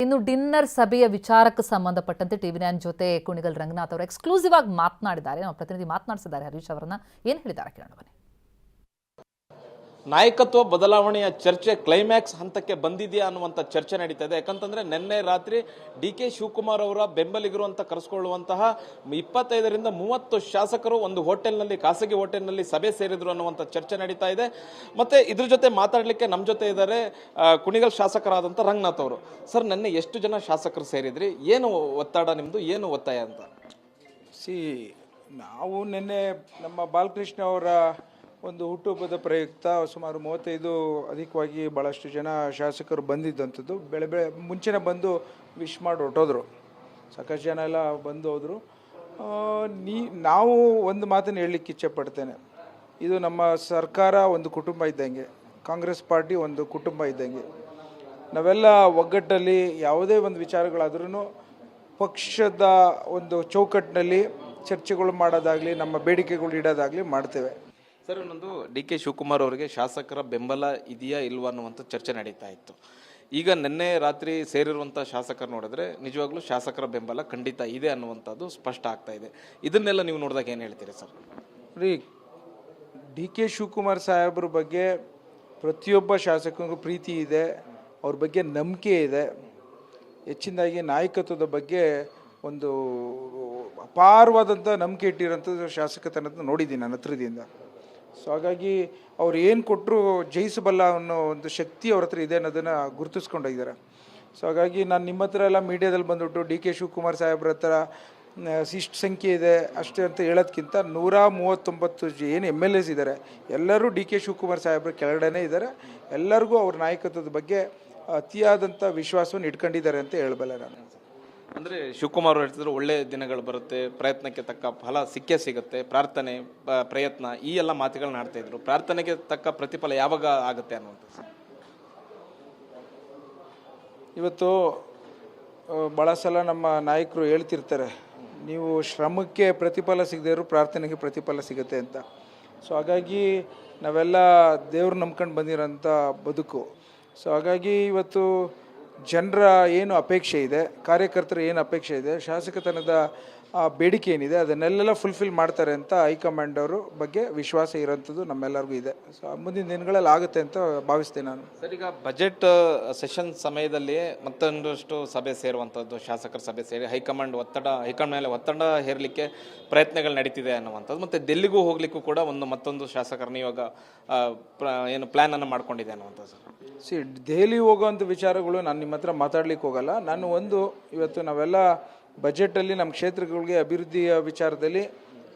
ಇನ್ನು ಡಿನ್ನರ್ ಸಭೆಯ ವಿಚಾರಕ್ಕೆ ಸಂಬಂಧಪಟ್ಟಂತೆ ಟಿವಿ9 ಜೊತೆ ಕುಣಿಗಲ್ ರಂಗನಾಥ್ ಅವರು ಎಕ್ಸ್ಕ್ಲೂಸಿವ್ ಆಗಿ ಮಾತನಾಡಿದ್ದಾರೆ. ನಮ್ಮ ಪ್ರತಿನಿಧಿ ಮಾತನಾಡಿಸಿದ್ದಾರೆ ಹರೀಶ್ ಅವರನ್ನ. ಏನು ಹೇಳಿದ್ದಾರೆ ಕೇಳೋಣ ಬನ್ನಿ. ನಾಯಕತ್ವ ಬದಲಾವಣೆಯ ಚರ್ಚೆ ಕ್ಲೈಮ್ಯಾಕ್ಸ್ ಹಂತಕ್ಕೆ ಬಂದಿದೆಯಾ ಅನ್ನುವಂಥ ಚರ್ಚೆ ನಡೀತಾ ಇದೆ. ಯಾಕಂತಂದ್ರೆ ನಿನ್ನೆ ರಾತ್ರಿ ಡಿ.ಕೆ. ಶಿವಕುಮಾರ್ ಅವರ ಬೆಂಬಲಿಗರು ಅಂತ ಕರೆಸ್ಕೊಳ್ಳುವಂತಹ 25ರಿಂದ 30 ಶಾಸಕರು ಒಂದು ಹೋಟೆಲ್ನಲ್ಲಿ, ಖಾಸಗಿ ಹೋಟೆಲ್ನಲ್ಲಿ ಸಭೆ ಸೇರಿದ್ರು ಅನ್ನುವಂಥ ಚರ್ಚೆ ನಡೀತಾ ಇದೆ. ಮತ್ತೆ ಇದ್ರ ಜೊತೆ ಮಾತಾಡಲಿಕ್ಕೆ ನಮ್ಮ ಜೊತೆ ಇದ್ದಾರೆ ಕುಣಿಗಲ್ ಶಾಸಕರಾದಂಥ ರಂಗನಾಥ್ ಅವರು. ಸರ್, ನಿನ್ನೆ ಎಷ್ಟು ಜನ ಶಾಸಕರು ಸೇರಿದ್ರಿ? ಏನು ಒತ್ತಡ ನಿಮ್ಮದು, ಏನು ಒತ್ತಾಯ ಅಂತ? ನಾವು ನಿನ್ನೆ ನಮ್ಮ ಬಾಲಕೃಷ್ಣ ಅವರ ಒಂದು ಹುಟ್ಟುಹಬ್ಬದ ಪ್ರಯುಕ್ತ ಸುಮಾರು 35 ಅಧಿಕವಾಗಿ ಭಾಳಷ್ಟು ಜನ ಶಾಸಕರು ಬಂದಿದ್ದಂಥದ್ದು. ಬೆಳೆ ಮುಂಚೆನೇ ಬಂದು ವಿಶ್ ಮಾಡಿ ಹೊರಟೋದ್ರು. ಸಾಕಷ್ಟು ಜನ ಎಲ್ಲ ಬಂದು ಹೋದರು. ನಾವು ಒಂದು ಮಾತನ್ನು ಹೇಳಲಿಕ್ಕೆ ಇಚ್ಛೆಪಡ್ತೇನೆ. ಇದು ನಮ್ಮ ಸರ್ಕಾರ ಒಂದು ಕುಟುಂಬ ಇದ್ದಂಗೆ, ಕಾಂಗ್ರೆಸ್ ಪಾರ್ಟಿ ಒಂದು ಕುಟುಂಬ ಇದ್ದಂಗೆ. ನಾವೆಲ್ಲ ಒಗ್ಗಟ್ಟಲ್ಲಿ ಯಾವುದೇ ಒಂದು ವಿಚಾರಗಳಾದ್ರೂ ಪಕ್ಷದ ಒಂದು ಚೌಕಟ್ಟಿನಲ್ಲಿ ಚರ್ಚೆಗಳು ಮಾಡೋದಾಗಲಿ, ನಮ್ಮ ಬೇಡಿಕೆಗಳು ಇಡೋದಾಗಲಿ ಮಾಡ್ತೇವೆ. ಸರ್, ಇನ್ನೊಂದು ಡಿ.ಕೆ. ಶಿವಕುಮಾರ್ ಅವರಿಗೆ ಶಾಸಕರ ಬೆಂಬಲ ಇದೆಯಾ ಇಲ್ವಾ ಅನ್ನುವಂಥ ಚರ್ಚೆ ನಡೀತಾ ಇತ್ತು. ಈಗ ನಿನ್ನೆ ರಾತ್ರಿ ಸೇರಿರುವಂಥ ಶಾಸಕರು ನೋಡಿದ್ರೆ ನಿಜವಾಗ್ಲೂ ಶಾಸಕರ ಬೆಂಬಲ ಖಂಡಿತ ಇದೆ ಅನ್ನುವಂಥದ್ದು ಸ್ಪಷ್ಟ ಆಗ್ತಾ ಇದೆ. ಇದನ್ನೆಲ್ಲ ನೀವು ನೋಡಿದಾಗ ಏನು ಹೇಳ್ತೀರಿ ಸರ್? ಡಿ.ಕೆ. ಶಿವಕುಮಾರ್ ಸಾಹೇಬ್ರ ಬಗ್ಗೆ ಪ್ರತಿಯೊಬ್ಬ ಶಾಸಕರಿಗೂ ಪ್ರೀತಿ ಇದೆ, ಅವ್ರ ಬಗ್ಗೆ ನಂಬಿಕೆ ಇದೆ. ಹೆಚ್ಚಿನದಾಗಿ ನಾಯಕತ್ವದ ಬಗ್ಗೆ ಒಂದು ಅಪಾರವಾದಂಥ ನಂಬಿಕೆ ಇಟ್ಟಿರೋಂಥದ್ದು ಶಾಸಕತನದ ನೋಡಿದ್ದೀನಿ ನನ್ನ ಹತ್ರದಿಂದ. ಸೊ ಹಾಗಾಗಿ ಅವ್ರು ಏನು ಕೊಟ್ಟರು ಜಯಿಸಬಲ್ಲ ಅನ್ನೋ ಒಂದು ಶಕ್ತಿ ಅವ್ರ ಹತ್ರ ಇದೆ ಅನ್ನೋದನ್ನು ಗುರುತಿಸ್ಕೊಂಡಿದ್ದಾರೆ. ಸೊ ಹಾಗಾಗಿ ನಾನು ನಿಮ್ಮ ಹತ್ರ ಎಲ್ಲ ಮೀಡಿಯಾದಲ್ಲಿ ಬಂದುಬಿಟ್ಟು ಡಿ.ಕೆ. ಶಿವಕುಮಾರ್ ಸಾಹೇಬ್ರ ಹತ್ರ ಇಷ್ಟು ಸಂಖ್ಯೆ ಇದೆ ಅಷ್ಟೇ ಅಂತ ಹೇಳೋದಕ್ಕಿಂತ 139 ಏನು MLAs ಇದ್ದಾರೆ, ಎಲ್ಲರೂ ಡಿ.ಕೆ. ಶಿವಕುಮಾರ್ ಸಾಹೇಬ್ರ ಕೆಳಗಡೆನೇ ಇದ್ದಾರೆ. ಎಲ್ಲರಿಗೂ ಅವ್ರ ನಾಯಕತ್ವದ ಬಗ್ಗೆ ಅತಿಯಾದಂಥ ವಿಶ್ವಾಸವನ್ನು ಇಟ್ಕೊಂಡಿದ್ದಾರೆ ಅಂತ ಹೇಳಬಲ್ಲ ನಾನು. ಅಂದರೆ ಶಿವಕುಮಾರ್ ಅವರು ಹೇಳ್ತಿದ್ರು ಒಳ್ಳೆ ದಿನಗಳು ಬರುತ್ತೆ, ಪ್ರಯತ್ನಕ್ಕೆ ತಕ್ಕ ಫಲ ಸಿಕ್ಕೇ ಸಿಗುತ್ತೆ, ಪ್ರಾರ್ಥನೆ ಪ್ರಯತ್ನ ಈ ಎಲ್ಲ ಮಾತುಗಳನ್ನ ಆಡ್ತಾ ಇದ್ರು. ಪ್ರಾರ್ಥನೆಗೆ ತಕ್ಕ ಪ್ರತಿಫಲ ಯಾವಾಗ ಆಗುತ್ತೆ ಅನ್ನುವಂಥದ್ದು? ಇವತ್ತು ಭಾಳ ಸಲ ನಮ್ಮ ನಾಯಕರು ಹೇಳ್ತಿರ್ತಾರೆ, ನೀವು ಶ್ರಮಕ್ಕೆ ಪ್ರತಿಫಲ ಸಿಗದೇ ಇರೋ ಪ್ರಾರ್ಥನೆಗೆ ಪ್ರತಿಫಲ ಸಿಗುತ್ತೆ ಅಂತ. ಸೊ ಹಾಗಾಗಿ ನಾವೆಲ್ಲ ದೇವ್ರು ನಂಬ್ಕೊಂಡು ಬಂದಿರೋಂಥ ಬದುಕು. ಸೊ ಹಾಗಾಗಿ ಇವತ್ತು ಜನರ ಏನು ಅಪೇಕ್ಷೆ ಇದೆ, ಕಾರ್ಯಕರ್ತರ ಏನು ಅಪೇಕ್ಷೆ ಇದೆ, ಶಾಸಕತನದ ಬೇಡಿಕೆ ಏನಿದೆ ಅದನ್ನೆಲ್ಲ ಫುಲ್ಫಿಲ್ ಮಾಡ್ತಾರೆ ಅಂತ ಹೈಕಮಾಂಡ್ ಅವರು ಬಗ್ಗೆ ವಿಶ್ವಾಸ ಇರೋಂಥದ್ದು ನಮ್ಮೆಲ್ಲರಿಗೂ ಇದೆ. ಸೊ ಮುಂದಿನ ದಿನಗಳಲ್ಲಿ ಆಗುತ್ತೆ ಅಂತ ಭಾವಿಸ್ತೇನೆ ನಾನು. ಸರ್, ಈಗ ಬಜೆಟ್ ಸೆಷನ್ ಸಮಯದಲ್ಲಿ ಮತ್ತೊಂದಷ್ಟು ಸಭೆ ಸೇರುವಂಥದ್ದು, ಶಾಸಕರ ಸಭೆ ಸೇರಿ ಹೈಕಮಾಂಡ್ ಮೇಲೆ ಒತ್ತಡ ಹೇರಲಿಕ್ಕೆ ಪ್ರಯತ್ನಗಳು ನಡೀತಿದೆ ಅನ್ನುವಂಥದ್ದು. ಮತ್ತು ದಿಲ್ಲಿಗೂ ಹೋಗ್ಲಿಕ್ಕೂ ಕೂಡ ಮತ್ತೊಂದು ಶಾಸಕರನ್ನ ಇವಾಗ ಏನು ಪ್ಲ್ಯಾನನ್ನು ಮಾಡ್ಕೊಂಡಿದೆ ಅನ್ನುವಂಥದ್ದು. ದೆಹಲಿ ಹೋಗೋವಂಥ ವಿಚಾರಗಳು ನಾನು ನಿಮ್ಮ ಹತ್ರ ಮಾತಾಡ್ಲಿಕ್ಕೆ ಹೋಗಲ್ಲ. ನಾನು ಇವತ್ತು ನಾವೆಲ್ಲ ಬಜೆಟಲ್ಲಿ ನಮ್ಮ ಕ್ಷೇತ್ರಗಳಿಗೆ ಅಭಿವೃದ್ಧಿಯ ವಿಚಾರದಲ್ಲಿ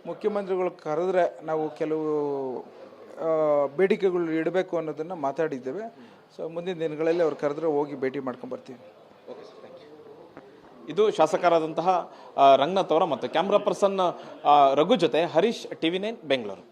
ಮುಖ್ಯಮಂತ್ರಿಗಳು ಕರೆದ್ರೆ ನಾವು ಕೆಲವು ಬೇಡಿಕೆಗಳು ಇಡಬೇಕು ಅನ್ನೋದನ್ನು ಮಾತಾಡಿದ್ದೇವೆ. ಸೊ ಮುಂದಿನ ದಿನಗಳಲ್ಲಿ ಅವ್ರು ಕರೆದ್ರೆ ಹೋಗಿ ಭೇಟಿ ಮಾಡ್ಕೊಂಡ್ಬರ್ತೀವಿ. ಇದು ಶಾಸಕರಾದಂತಹ ರಂಗನಾಥ್ ಅವರ ಮತ್ತು ಕ್ಯಾಮ್ರಾ ಪರ್ಸನ್ ರಘು ಜೊತೆ ಹರೀಶ್, ಟಿವಿ9 ಬೆಂಗಳೂರು.